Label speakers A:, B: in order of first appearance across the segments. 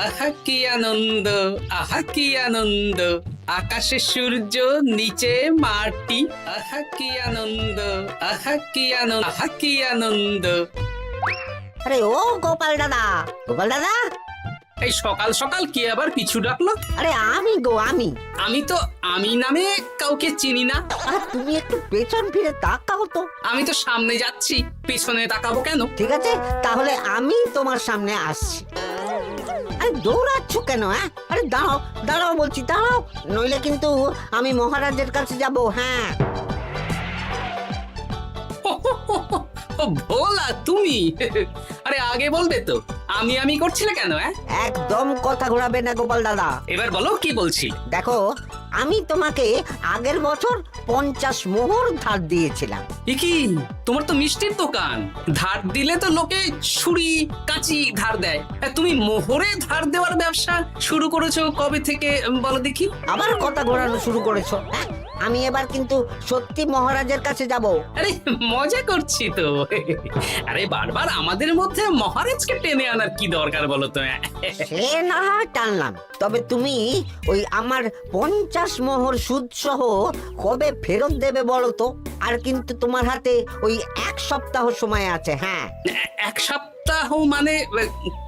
A: আহা কি আনন্দ, আহা কি আনন্দ, আকাশে সূর্য নিচে মাটি, আহা কি আনন্দ, আহা কি আনন্দ, আহা কি আনন্দ।
B: আরে ও গোপাল দাদা, গোপাল দাদা,
A: এই সকাল সকাল কে আবার পিছু ডাকলো?
B: আরে আমি গো আমি।
A: আমি তো আমি নামে কাউকে চিনি না।
B: আর তুমি একটু পেছন ফিরে তাকাও তো।
A: আমি তো সামনে যাচ্ছি, পিছনে তাকাবো কেন?
B: ঠিক আছে, তাহলে আমি তোমার সামনে আসছি। আরে দৌড়াচ্ছ কেন? হ্যাঁ, আরে দাঁড়াও দাঁড়াও বলছি, দাঁড়াও, নইলে কিন্তু আমি মহারাজের কাছে যাব। হ্যাঁ,
A: ও ভোলা তুমি? আরে আগে বলবে তো, আমি করছিলে কেন?
B: একদম কথা ঘোরাবে না গোপাল দাদা।
A: এবার বলো কি বলছি।
B: দেখো, আমি তোমাকে আগের বছর 50 মোহর ধার দিয়েছিলাম।
A: এ কি, তোমার তো মিষ্টির দোকান, ধার দিলে তো লোকে ছুরি কাঁচি ধার দেয়, আর তুমি মোহরে ধার দেওয়ার ব্যবসা শুরু করেছো কবে থেকে বলো দেখি?
B: আবার কথা ঘোরানো শুরু করেছো? হ্যাঁ, আমি এবার কিন্তু সত্যি মহারাজের কাছে যাব।
A: আরে মজা করছি তো। আরে বারবার আমাদের মধ্যে মহারাজকে টেনে আনার কি দরকার বলো তো?
B: সে না হয় টানলাম, তবে তুমি ওই আমার 50 মোহর সুদ সহ কবে ফেরত দেবে বলো তো? আর কিন্তু তোমার হাতে ওই 1 সপ্তাহ সময় আছে। হ্যাঁ,
A: 1 সপ্তাহ মানে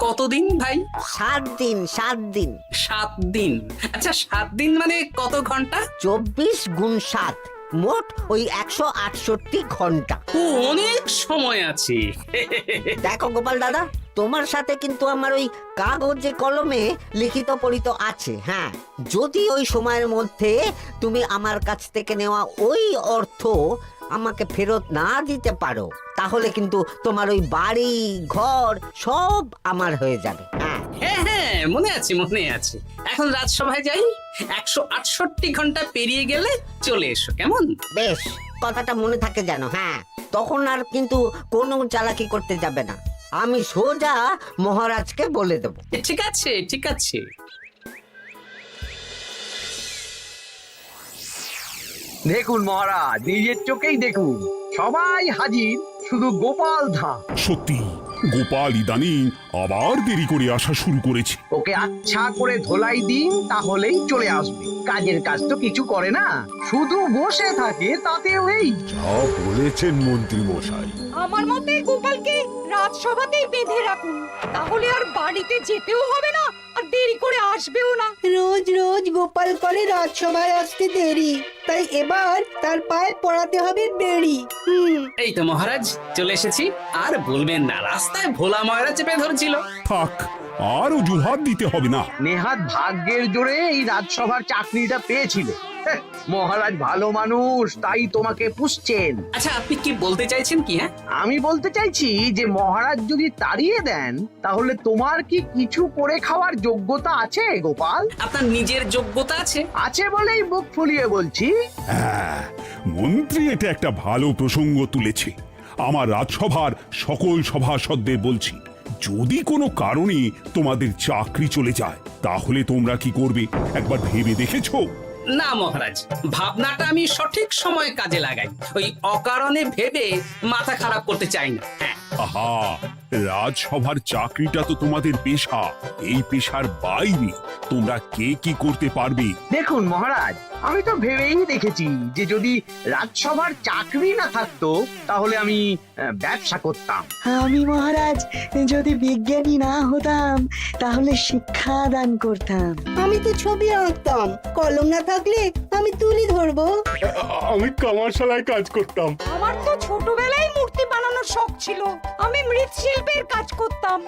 A: কতদিন ভাই?
B: 7 দিন, 7 দিন।
A: 7 দিন? আচ্ছা 7 দিন মানে কত ঘন্টা?
B: 24 গুণ 7, মোট ওই 168 ঘন্টা।
A: ও, অনেক সময় আছে।
B: দেখো গোপাল দাদা, তোমার সাথে কিন্তু আমার ওই কাগজে কলমে লিখিত পড়িত আছে। হ্যাঁ, যদি ওই সময়ের মধ্যে তুমি আমার কাছ থেকে নেওয়া ওই অর্থ আমাকে ফেরত না দিতে পারো, তাহলে কিন্তু তোমার ওই বাড়ি ঘর সব আমার হয়ে যাবে। হ্যাঁ
A: হ্যাঁ হ্যাঁ, মনে আছে মনে আছে। এখন রাজসভায় যাই, 168 ঘন্টা পেরিয়ে গেলে চলে এসো, কেমন?
B: বেশ, কথাটা মনে থাকে যেন। হ্যাঁ, তখন আর কিন্তু কোনো চালাকি করতে যাবে না, আমি সোজা মহারাজকে বলে দেব।
A: ঠিক আছে ঠিক আছে।
C: দেখুন মহারাজ, নিজের চোখেই দেখুন, সবাই হাজির, শুধু গোপাল ধা।
D: সত্যি গোপাল ইদানিং আবার দেরি করে আসা শুরু করেছে।
C: ওকে আচ্ছা করে ধোলাই দিন, তাহলেই চলে আসবে। কাজের কাজ তো কিছু করে না, শুধু বসে থাকে, তাতেও এই।
E: যা বলেছেন মন্ত্রী মশাই।
F: আমার মতে গোপালকে রাজসভাতেই বেঁধে রাখুন, তাহলে আর বাড়িতে যেতেও হবে না, আর দেরি করে আসবেও না।
G: রোজ রোজ গোপাল করে রাজসভায় আসতে দেরি, তাই এবার তার পায়ে পড়াতে হবে বেড়ি।
A: এই তো মহারাজ চলে এসেছি। আর বলবেন না, রাস্তায় ভোলা ময়রা চেপে ধরছিল।
D: থাক, আর অজুহাত দিতে হবে না।
C: নেহাত ভাগ্যের জোরে এই রাজসভার চাকরিটা পেয়েছিল। হ্যাঁ, মহারাজ ভালো মানুষ, তাই তোমাকে পুষছেন।
A: আচ্ছা আপনি কি বলতে চাইছেন কি?
C: আমি বলতে চাইছি যে মহারাজ যদি তাড়িয়ে দেন, তাহলে তোমার কি কিছু করে খাওয়ার যোগ্যতা আছে গোপাল?
A: আপনার নিজের যোগ্যতা আছে?
C: আছে বলেই বুক ফুলিয়ে বলছি।
D: হ্যাঁ, মন্ত্রী এটা একটা ভালো প্রসঙ্গ তুলেছে। আমার রাজসভার সকল সভাসদদের বলছি, যদি কোনো কারণে তোমাদের চাকরি চলে যায়, তাহলে তোমরা কি করবে একবার ভেবে দেখেছো?
A: না মহারাজ, ভাবনাটা আমি সঠিক সময় কাজে লাগাই, ওই অকারণে ভেবে মাথা খারাপ করতে চাই না। হ্যাঁ,
D: আহা, রাজসভার চাকরিটা তো তোমাদের পেশা। এই পেশার বাইরে তোমরা কে কি করতে পারবে?
C: দেখুন মহারাজ, আমি তো ভেবেই দেখেছি যে যদি রাজসভার চাকরি না থাকতো, তাহলে আমি ব্যবসা করতাম।
G: আমি মহারাজ যদি বিজ্ঞানী না হতাম, তাহলে শিক্ষা দান করতাম। আমি তো ছবি আঁকতাম, কলম না থাকলে আমি তুলি ধরবো।
E: আমি কামারশালায় কাজ করতাম।
F: আমার তো ছোটবেলায় মূর্তি বানানোর শখ ছিল, আমি মৃৎশিল্পের কাজ করতাম।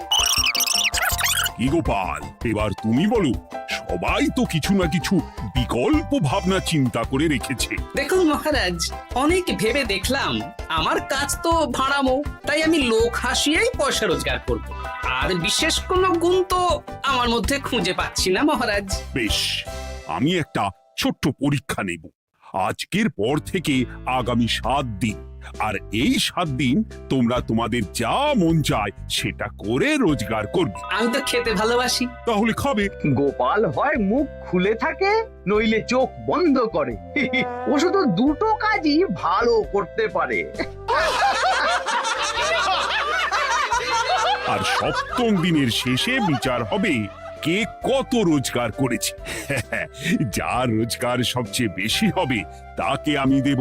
D: কি গোপাল, এবার তুমি বলো। সবাই তো কিছু না কিছু বিকল্প ভাবনা চিন্তা করে রেখেছে।
A: দেখুন মহারাজ, অনেক ভেবে দেখলাম আমার কাজ তো ভাড়ামো, তাই আমি লোক হাসিয়েই পয়সা রোজগার করব। আর বিশেষ কোনো গুণ তো আমার মধ্যে খুঁজে পাচ্ছি না মহারাজ।
D: বেশ, আমি একটা ছোট্ট পরীক্ষা নেব। আজকের পর থেকে আগামী 7 দিন, আর এই 7 দিন তোমরা তোমাদের যা মন চায় সেটা করে রোজগার করবে।
A: আমি তো খেতে ভালোবাসি।
D: তাহলে খাবে।
C: গোপাল হয় মুখ খুলে থাকে, নইলে চোখ বন্ধ করে। ও শুধু দুটো কাজই ভালো করতে পারে।
D: আর 7ম দিনের শেষে বিচার হবে কে কত রোজগার করেছে। যার রোজগার সবচেয়ে বেশি হবে তাকে আমি দেব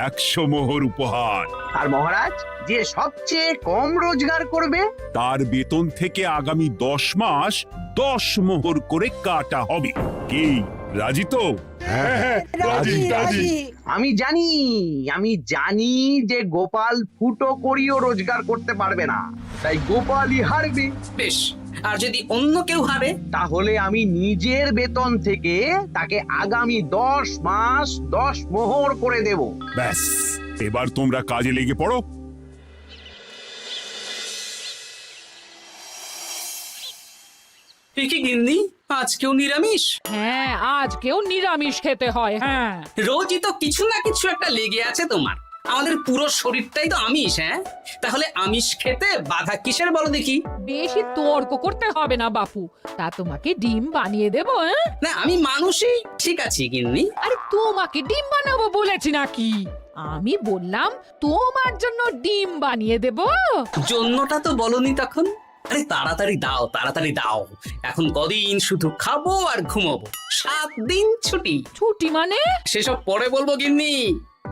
D: 100 মোহর উপহার।
C: আর মহারাজ, যে সবচেয়ে কম রোজগার করবে
D: তার বেতন থেকে আগামী 10 মাস 10 মোহর করে কাটা হবে। কি রাজি তো?
E: হ্যাঁ, রাজি রাজি।
C: আমি জানি যে গোপাল ফুটো করিও রোজগার করতে পারবে না, তাই গোপালই হারবে।
A: বেশ, আর যদি অন্য কেউ হারে?
C: তাহলে আমি নিজের বেতন থেকে তাকে আগামী 10 মাস 10 মোহর করে দেব।
D: ব্যাস, এবার তোমরা কাজে লেগে পড়ো।
A: এ কি গিন্নি, আজকেও নিরামিষ?
H: হ্যাঁ, আজকেও নিরামিষ খেতে হয়। হ্যাঁ,
A: রোজই তো কিছু না কিছু একটা লেগে আছে তোমার। আমাদের পুরো শরীরটাই তো আমিষ। হ্যাঁ, তাহলে আমিষ খেতে বাধা কিসের বলো দেখি?
H: বেশি তর্ক করতে হবে না বাপু, তা তোমাকে ডিম বানিয়ে দেবো। হ্যাঁ,
A: না, আমি মানুষই। ঠিক আছে গিন্নি।
H: আরে তোমাকে ডিম বানাবো বলেছি নাকি? আমি বললাম তোমার জন্য ডিম বানিয়ে দেবো।
A: জন্যটা তো বলনি তখন। আরে তাড়াতাড়ি দাও, তাড়াতাড়ি দাও। এখন কদিন শুধু খাবো আর ঘুমাবো। 7 দিন ছুটি।
H: ছুটি মানে?
A: সেসব পরে বলবো গিন্নি।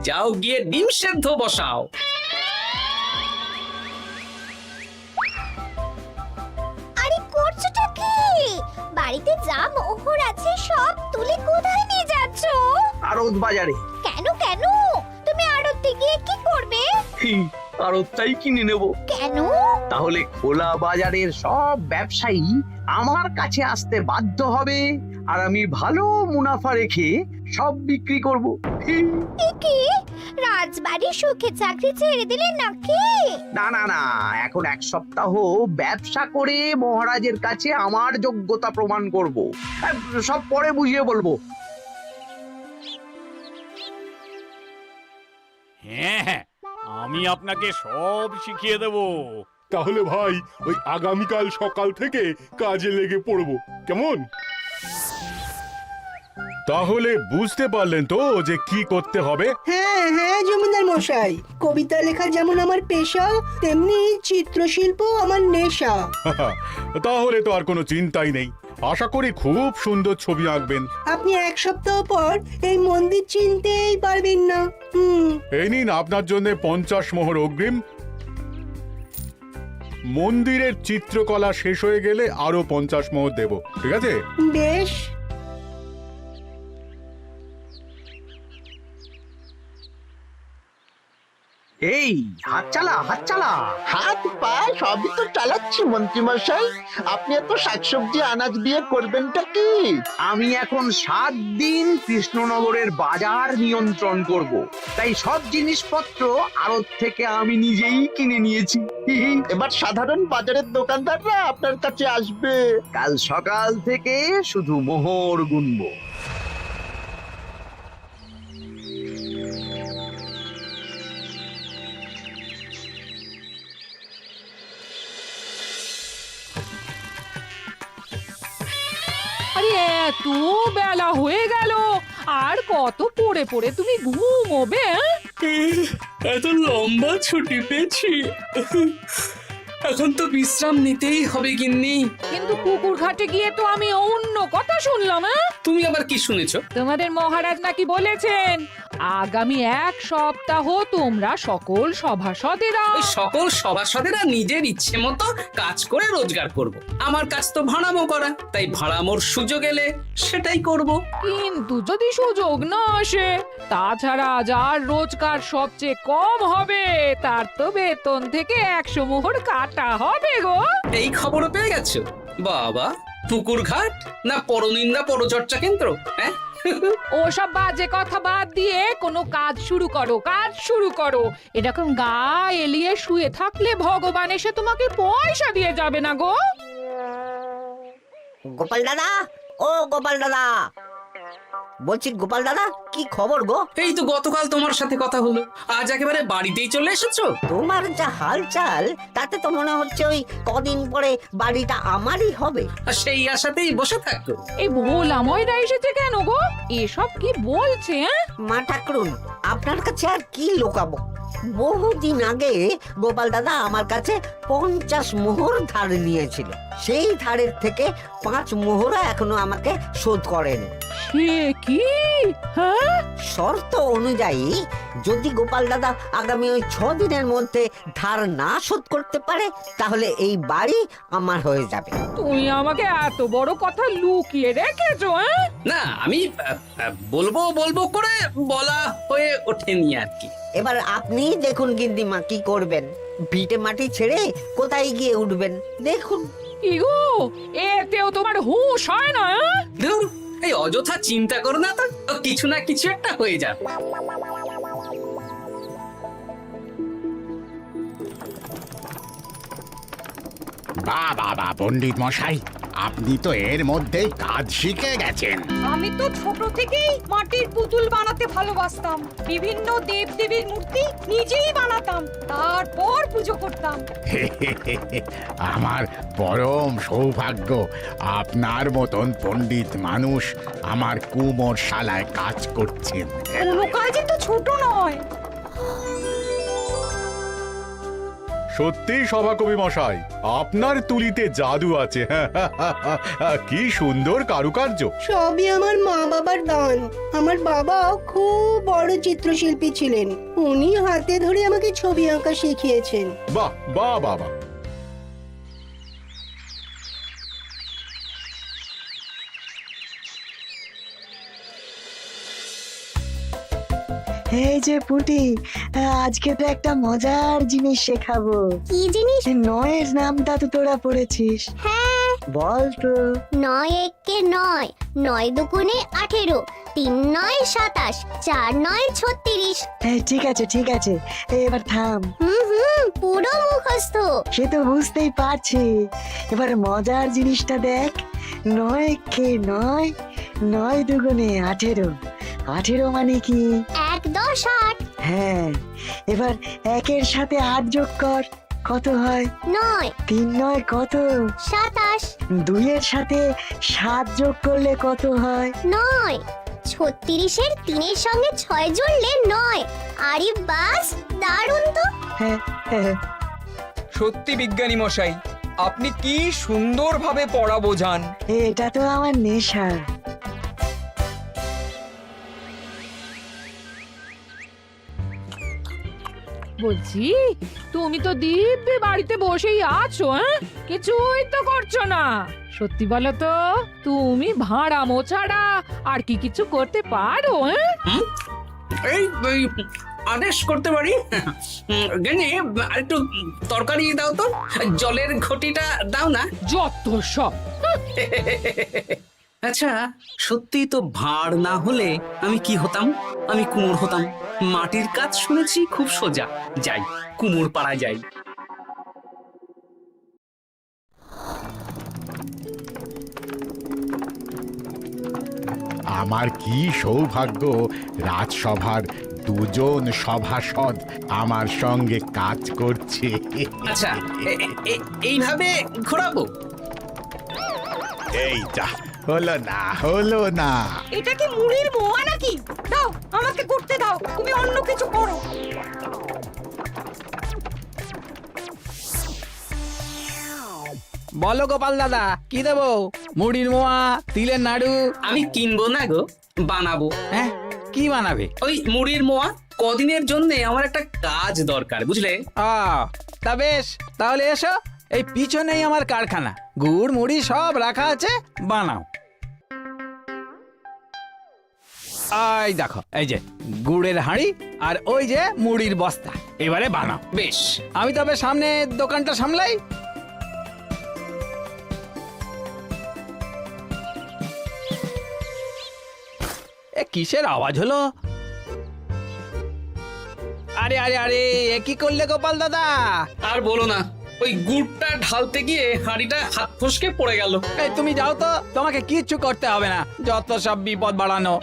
A: যাও গিয়ে ডিম সেদ্ধ বসাও।
I: আরে করছোটা কি? বাড়িতে যা মোহর আছে সব তুলে কোথায় নিয়ে যাচ্ছ?
C: আড়ত বাজারে।
I: কেন কেন? তুমি আড়তে গিয়ে কি করবে?
C: আড়তটাই কিনে নেব।
I: কেন?
C: তাহলে খোলা বাজারের সব ব্যবসায়ী আমার কাছে আসতে বাধ্য হবে, আর আমি ভালো মুনাফা রেখে সব বিক্রি করব।
I: কি রাজবাড়ি সুখে চাকরি ছেড়ে দিলে নাকি?
C: না না না, এখন 1 সপ্তাহ ব্যবসা করে মহারাজের কাছে আমার যোগ্যতা প্রমাণ করব। সব পরে বুঝিয়ে বলবো।
J: হ্যাঁ, আমি আপনাকে সব শিখিয়ে দেব।
E: তাহলে ভাই ওই আগামীকাল সকাল থেকে কাজে লেগে পড়বো, কেমন? তাহলে বুঝতে পারলেন তো যে কি করতে হবে?
G: হ্যাঁ হ্যাঁ জমিদার মশাই, কবিতা লেখা যেমন আমার পেশা, তেমনি চিত্রশিল্প আমার নেশা।
E: তাহলে তো আর কোনো চিন্তাই নেই। আশা করি খুব সুন্দর ছবি আঁকবেন।
G: আপনি 1 সপ্তাহ পর এই মন্দির চিনতেই পারবেন না।
E: এই নিন আপনার জন্য 50 মোহর অগ্রিম। মন্দিরের চিত্রকলা শেষ হয়ে গেলে আরো 50 মোহর দেব, ঠিক আছে?
G: বেশ।
C: এই হাত চালা, হাত চালা।
K: হাত পা সবই তো চালাচ্ছি মন্ত্রী মশাই। আপনি এত শাকসবজি আনাজ দিয়ে করবেনটা কি?
C: আমি এখন 7 দিন কৃষ্ণনগরের বাজার নিয়ন্ত্রণ করব, তাই সব জিনিসপত্র আড়ত থেকে আমি নিজেই কিনে নিয়েছি।
K: এবার সাধারণ বাজারের দোকানদাররা আপনার কাছে আসবে।
C: কাল সকাল থেকে শুধু মোহর গুনবো।
H: আরে এত বেলা হয়ে গেল, আর কত পড়ে পড়ে তুমি ঘুমোবে?
A: এত লম্বা ছুটি পেয়েছি, এখন তো বিশ্রাম নিতেই হবে গিন্নি।
H: কিন্তু পুকুর ঘাটে গিয়ে তো আমি অন্য কথা শুনলাম।
A: তুমি আবার কি শুনেছো?
H: তোমাদের মহারাজ নাকি বলেছেন আগামী 1 সপ্তাহ তোমরা সকল সভাসদেরা
A: ওই সকল সভাসদেরা নিজের ইচ্ছে মতো কাজ করে রোজগার করব। আমার কাজ তো ভাড়ামো করা, তাই ভাড়ামোর সুযোগ এলে সেটাই করব।
H: কিন্তু যদি সুযোগ না আসে, তাছাড়া যার রোজগার সবচেয়ে কম হবে তার তো বেতন থেকে 100 মোহর কাটা হবে গো।
A: এই খবরও পেয়ে গেছো? বাবা, পুকুর ঘাট না পরনিন্দা পরচর্চা কেন্দ্র? হ্যাঁ,
H: ওসব বাজে কথা বাদ দিয়ে কোনো কাজ শুরু করো, কাজ শুরু করো। এরকম গা এলিয়ে শুয়ে থাকলে ভগবান এসে তোমাকে পয়সা দিয়ে যাবে না গো।
B: গোপাল দাদা, ও গোপাল দাদা, বলছি গোপাল দাদা, কি খবর গো?
A: এই তো গতকাল তোমার সাথে কথা হলো, আজ একেবারে বাড়িতেই চলে এসেছো।
B: তোমার যা হালচাল তাতে তো মনে হচ্ছে ওই কদিন পরে বাড়িটা আমারই হবে।
A: আর সেই আশাতেই বসে থাকো।
H: এই ভোলাময়রা এসেছে কেন গো? এসব কি বলছে?
B: মা ঠাকুরুন, আপনার কাছে আর কি লোকাবো? বহুদিন আগে গোপাল দাদা আমার কাছে 50 মোহর ধার নিয়েছিল। সেই ধারের থেকে 5 মোহরা এখনো আমাকে শোধ করেনি।
H: সে কি? হ্যাঁ,
B: শর্ত অনুযায়ী যদি গোপাল দাদা আগামী ওই 6 দিনের মধ্যে ধার না শোধ করতে পারে তাহলে এই বাড়ি আমার হয়ে যাবে।
H: তুমি আমাকে এত বড় কথা লুকিয়ে রেখেছো? হ্যাঁ,
A: না আমি বলবো বলবো করে বলা হয়ে ওঠেনি আর কি।
B: এবার আপনি দেখুন গিন্দিমা কি করবেন। ভিটে মাটি ছেড়ে কোথায় গিয়ে উঠবেন দেখুন।
H: কি গো, এতেও তোমার হুঁশ হয় না? হ্যাঁ?
A: ধুর, এই অযথা চিন্তা করো না তো, কিছু না কিছু একটা হয়ে যাবে।
J: বাবা পণ্ডিত মশাই, আপনি তো এর মধ্যেই কাজ শিখে গেছেন।
F: আমি তো ছোট থেকেই মাটির পুতুল বানাতে ভালোবাসতাম। বিভিন্ন দেবদেবীর মূর্তি নিজেই বানাতাম, তারপর পুজো করতাম।
J: আমার পরম সৌভাগ্য আপনার মতন পণ্ডিত মানুষ আমার কুমোর শালায় কাজ করছেন।
F: কোনো কাজই তো ছোট নয়।
E: সত্যি সভাকবি মশাই, আপনার তুলিতে জাদু আছে। কি সুন্দর কারুকার্য।
G: সবই আমার মা বাবার দান। আমার বাবা খুব বড় চিত্রশিল্পী ছিলেন, উনি হাতে ধরে আমাকে ছবি আঁকা শিখিয়েছেন।
E: বাহ বাহ বাবা।
G: এই যে পুটি, আজকে তো একটা মজার জিনিস শেখাবো।
I: কি জিনিস?
G: নয়ের নামটা তো তোরা পড়েছিস,
I: হ্যাঁ,
G: বল তো।
I: 9 একে 9, 9 দুগুণে 18, 3 9 27, 4 9 36।
G: ঠিক আছে ঠিক আছে, এবার থাম।
I: পুরো মুখস্থ।
G: সে তো বুঝতেই পারছি। এবার মজার জিনিসটা দেখ। 9 কে 9, 9 দুগুণে 18, 18 মানে কি?
I: 1 10 8।
G: হ্যাঁ, এবার 1-এর সাথে 8 যোগ কর, কত হয়?
I: 9
G: 3 9 কত?
I: 27।
G: 2-এর সাথে 7 যোগ করলে কত হয়?
I: 9 36-এর 3-এর সঙ্গে 6 জুড়লে 9। আরে বাস, দারুণ তো।
G: হ্যাঁ, হ্যাঁ।
L: সত্যি বিজ্ঞানী মশাই, আপনি কি সুন্দরভাবে পড়া বোঝান।
G: এটা তো আমার নেশা।
H: বলছি, তুমি তো দিব্যি বাড়িতে বসেই আছো। হ্যাঁ, কিছুই তো করছো না। সত্যি বলো তো, তুমি ভাড়ামো ছাড়া আর কি কিছু করতে পারো? হ্যাঁ,
A: এই আদেশ করতে পারি। গেনে একটু তরকারি দাও তো, জলের ঘটিটা দাও না।
H: যত সব।
A: আচ্ছা, সত্যি তো ভাঁড় না হলে আমি কি হতাম? আমি কুমোর হতাম। মাটির কাজ শুনেছি খুব সোজা। যাই, কুমোর পাড়া যাই।
J: আমার কি সৌভাগ্য, রাজসভার দুজন সভাসদ আমার সঙ্গে কাজ করছে।
A: আচ্ছা, এইভাবে ঘোরাবো?
J: এই যা, হলো না।
F: এটা কি মুড়ির মোয়া নাকি? দাও, আমাকে করতে দাও, তুমি অন্য কিছু করো।
L: বলো গোপাল দাদা, কি দেবো? মুড়ির মোয়া, তিলের নাড়ু?
A: আমি কিনবো না গো, বানাবো।
L: হ্যাঁ, কি বানাবে?
A: ওই মুড়ির মোয়া। কদিনের জন্য আমার একটা কাজ দরকার, বুঝলে?
L: তা বেশ, তাহলে এসো, এই পিছনেই আমার কারখানা। গুড় মুড়ি সব রাখা আছে, বানাও। এই দেখো, এই যে গুড়ের হাঁড়ি আর ওই যে মুড়ির বস্তা, এবারে বানাও।
A: বেশ,
L: আমি তবে সামনে দোকানটা সামলাই। কিসের আওয়াজ হলো? আরে আরে আরে, এ কি করলে গোপাল দাদা?
A: আর বলো না, ওই গুড়টা ঢালতে গিয়ে হাঁড়িটা হাত ফসকে পড়ে গেল।
L: এই তুমি যাও তো, তোমাকে কিচ্ছু করতে হবে না, যত সব বিপদ বাড়ানো।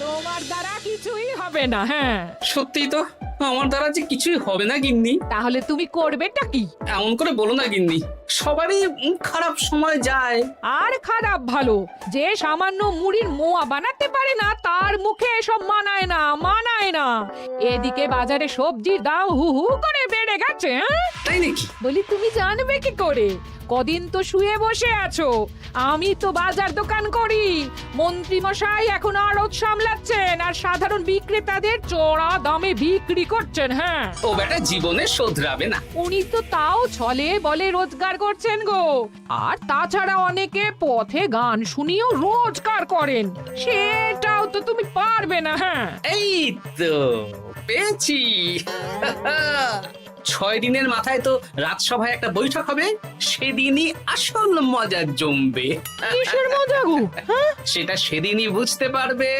H: তোমার দ্বারা কিছুই হবে না। হ্যাঁ,
A: সত্যি তো, আমার দ্বারা যে কিছুই হবে না গিন্নি।
H: তাহলে তুমি করবেটা কি?
A: এমন করে বলো না গিন্নি, সবারই খারাপ সময় যায়।
H: আর খারাপ ভালো, যে সামান্য মুড়ির মোয়া বানাতে পারে না তার মুখে এসব মানায় না, মানায় না। এদিকে বাজারে সবজির দাম হু হু করে বেড়ে গেছে।
A: তাই নাকি?
H: বলি তুমি জানবে কি করে? কদিন তো শুয়ে বসে আছো, আমি তো বাজার দোকান করি। মন্ত্রী মশাই এখন আড়ত সামলাচ্ছেন আর সাধারণ বিক্রেতাদের চড়া দামে বিক্রি করছেন। হ্যাঁ,
A: ও বেটা জীবনে শোধরাবে না।
H: উনি তো তাও ছলে বলে রোজগার করছেন গো। আর তাছাড়া অনেকে পথে গান শুনিয়েও রোজগার করেন, সেটাও তো তুমি পারবে না। হ্যাঁ,
A: এই তো পেয়েছি। 6 দিনের মাথায় তো রাজসভায় একটা বৈঠক হবে, সেদিনই আসল মজা জমবে।
H: কিসের মজা গো? হ্যাঁ,
A: সেটা সেদিনই বুঝতে পারবে।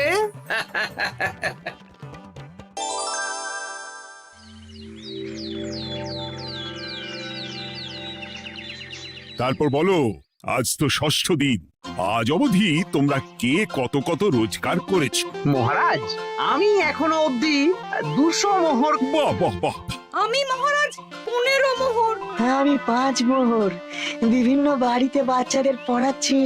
D: তারপর বলো, আজ তো ষষ্ঠ দিন, আজ অবধি তোমরা কে কত কত রোজগার করেছো?
C: মহারাজ, আমি এখনো অবধি 200 মোহর।
D: বাহ বাহ বাহ!
F: আমি মহারাজ 15 মোহর।
G: হ্যাঁ, আমি 5 মোহর। বিভিন্ন বাড়িতে বাচ্চাদের পড়াচ্ছি,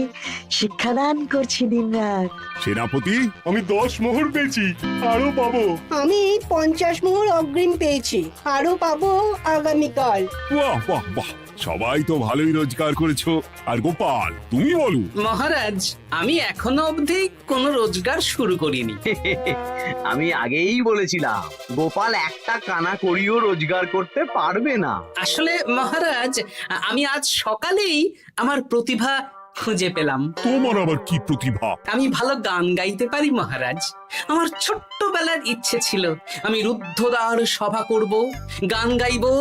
G: শিক্ষাদান করছি দিনরাত।
D: সেনাপতি,
E: আমি 10 মোহর পেয়েছি, আরো পাবো।
G: আমি 50 মোহর অগ্রিম পেয়েছি, আরো পাবো আগামীকাল।
D: বাহ বাহ বাহ! সবাই তো ভালোই রোজগার করেছো। আর গোপাল, তুমি বলো।
A: মহারাজ, আমি এখনো অবধি কোনো রোজগার শুরু করিনি।
C: আমি আগেই বলেছিলাম গোপাল একটা কানা করিও রোজগার করতে পারবে না।
A: আসলে মহারাজ, আমি আজ সকালেই আমার প্রতিভা খুঁজে পেলাম।
D: তোমার আবার কি প্রতিভা?
A: আমি ভালো গান গাইতে পারি মহারাজ। আমার ছোট্টবেলার ইচ্ছে ছিল আমি রুদ্ধদ্বার সভা করব, গান গাইবো,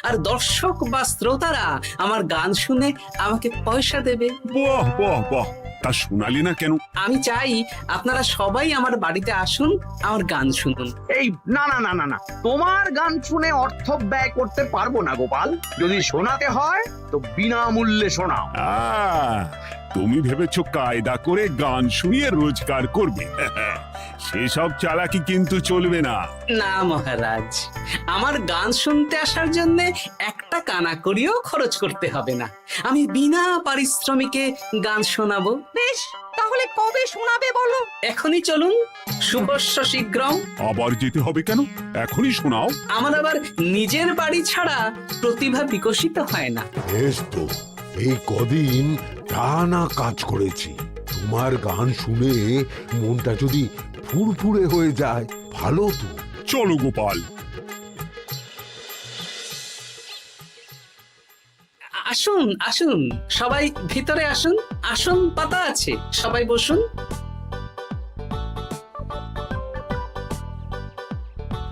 A: আর দর্শক বা শ্রোতারা আমার গান শুনে আমাকে পয়সা দেবে।
D: বাহ বাহ বাহ! তা শোনালে না কেন?
A: আমি চাই আপনারা সবাই আমার বাড়িতে আসুন, আমার গান শুনুন।
C: এই না না না না না, তোমার গান শুনে অর্থ ব্যয় করতে পারবো না গোপাল। যদি শোনাতে হয় তো বিনামূল্যে শোনাও।
D: তুমি ভেবেছো কায়দা করে গান শুনিয়ে রোজগার করবে? সেসব চালাকি কিন্তু চলবে না।
A: না মহারাজ, আমার গান শুনতে আসার জন্য একটা কানা করিও খরচ করতে হবে না। আমি বিনা পারিশ্রমিকে গান শোনাবো।
F: বেশ, তাহলে কবে শোনাবে বলো?
A: এখনই চলুন, শুভস্য শীঘ্রম।
D: আবার যেতে হবে কেন? এখনই শোনাও।
A: আমার আবার নিজের বাড়ি ছাড়া প্রতিভা বিকশিত হয় না।
M: বেশ তো, এই কদিন টানা কাজ করেছি, তোমার গান শুনে মনটা যদি ফুরফুরে হয়ে যায় ভালো তো।
D: চলো গোপাল।
A: আসুন আসুন, সবাই ভিতরে আসুন, আসন পাতা আছে, সবাই বসুন।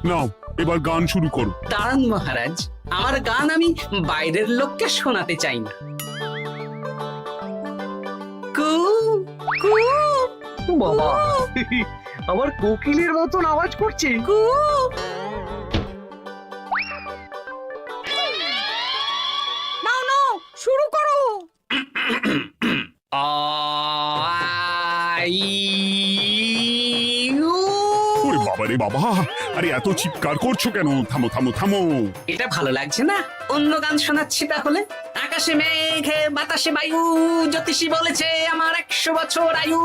D: নাও, এবার গান শুরু করো।
A: দাঁড়ান মহারাজ, আমার গান আমি বাইরের লোককে শোনাতে চাই না। কু কু
C: বাবা, আবার কোকিলের মতন আওয়াজ করছে।
A: কু।
F: নাও নাও, শুরু করো।
D: ওরে বাবা রে বাবা! আরে এত চিৎকার করছো কেন? থামো থামো থামো!
A: এটা ভালো লাগছে না, অন্য গান শোনাচ্ছি তাহলে। আকাশে মেঘে বাতাসে বায়ু, জ্যোতিষী বলেছে আমার 100 বছর আয়ু।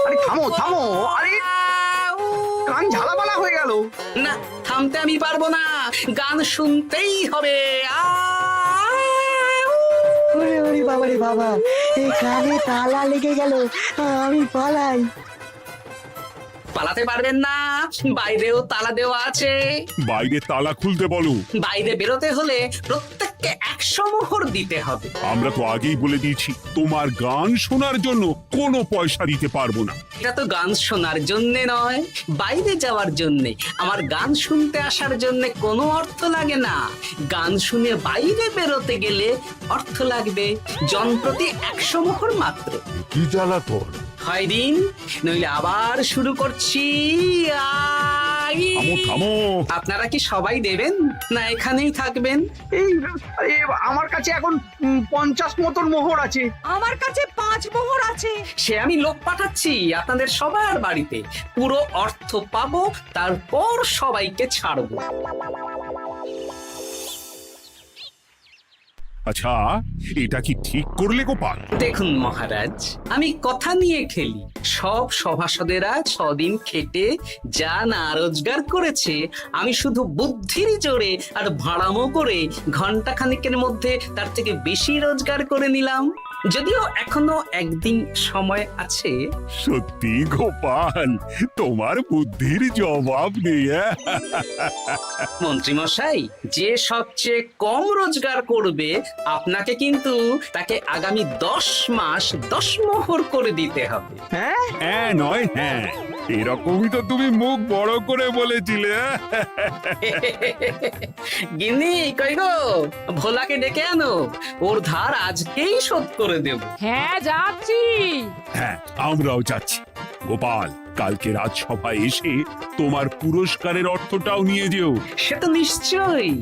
C: আরে থামো থামো, আরে কান ঝালাপালা হয়ে গেল।
A: না, থামতে আমি পারবো না, গান শুনতেই হবে।
G: ওরে ওরে বাবা রে বাবা, এই কানে তালা লেগে গেল, আমি পালাই।
A: পালাতে পারবেন না, বাইরেও তালা দেওয়া আছে।
D: বাইরে তালা খুলতে বলো।
A: বাইরে বেরোতে হলে প্রত্যেককে 100 মোহর দিতে হবে।
D: আমরা তো আগেই বলে দিয়েছি, তোমার গান শোনার জন্য কোনো পয়সা দিতে পারবো না।
A: এটা তো গান শোনার জন্য নয়, বাইরে যাওয়ার জন্য। আমার গান শুনতে আসার জন্য কোনো অর্থ লাগে না, গান শুনে বাইরে বেরোতে গেলে অর্থ লাগবে। জনপ্রতি 100 মোহর মাত্র।
M: কি জ্বালাতন!
A: হয় দিন, নইলে আবার শুরু করছি।
D: থামো থামো।
A: আপনারা কি সবাই দেবেন না এখানেই থাকবেন?
C: এই আমার কাছে এখন 50 মতন মোহর আছে।
F: আমার কাছে 5 মোহর আছে।
A: সে আমি লোক পাঠাচ্ছি আপনাদের সবার বাড়িতে, পুরো অর্থ পাবো, তারপর সবাইকে ছাড়বো।
D: আচ্ছা, এটা কি ঠিক করলে গোপাল?
A: দেখুন মহারাজ, আমি কথা নিয়ে খেলি। সব সভাসদেরা 6 দিন খেটে যা না রোজগার করেছে, আমি শুধু বুদ্ধির জোরে আর ভাড়ামো করে ঘন্টা খানিকের মধ্যে তার থেকে বেশি রোজগার করে নিলাম। যদিও এখনো একদিন সময় আছে।
D: সত্যি গোপাল, তোমার বুদ্ধির জবাব নেই।
A: মন্ত্রী মশাই, যে সবচেয়ে কম রোজগার করবে আপনাকে কিন্তু তাকে আগামী 10 মাস 10 মোহর করে দিতে হবে।
D: হ্যাঁ নয় হ্যাঁ, এরকমই তো তুমি মুখ বড় করে বলেছিলে।
A: গিন্নি কই গো, ভোলাকে ডেকে আনো, ওর ধার আজকেই শোধ করে দেব।
H: হ্যাঁ যাচ্ছি।
D: হ্যাঁ, আমরাও যাচ্ছি। গোপাল, কালকে রাজসভায় এসে তোমার পুরস্কারের অর্থটাও নিয়ে যেও।
A: সে তো নিশ্চয়ই।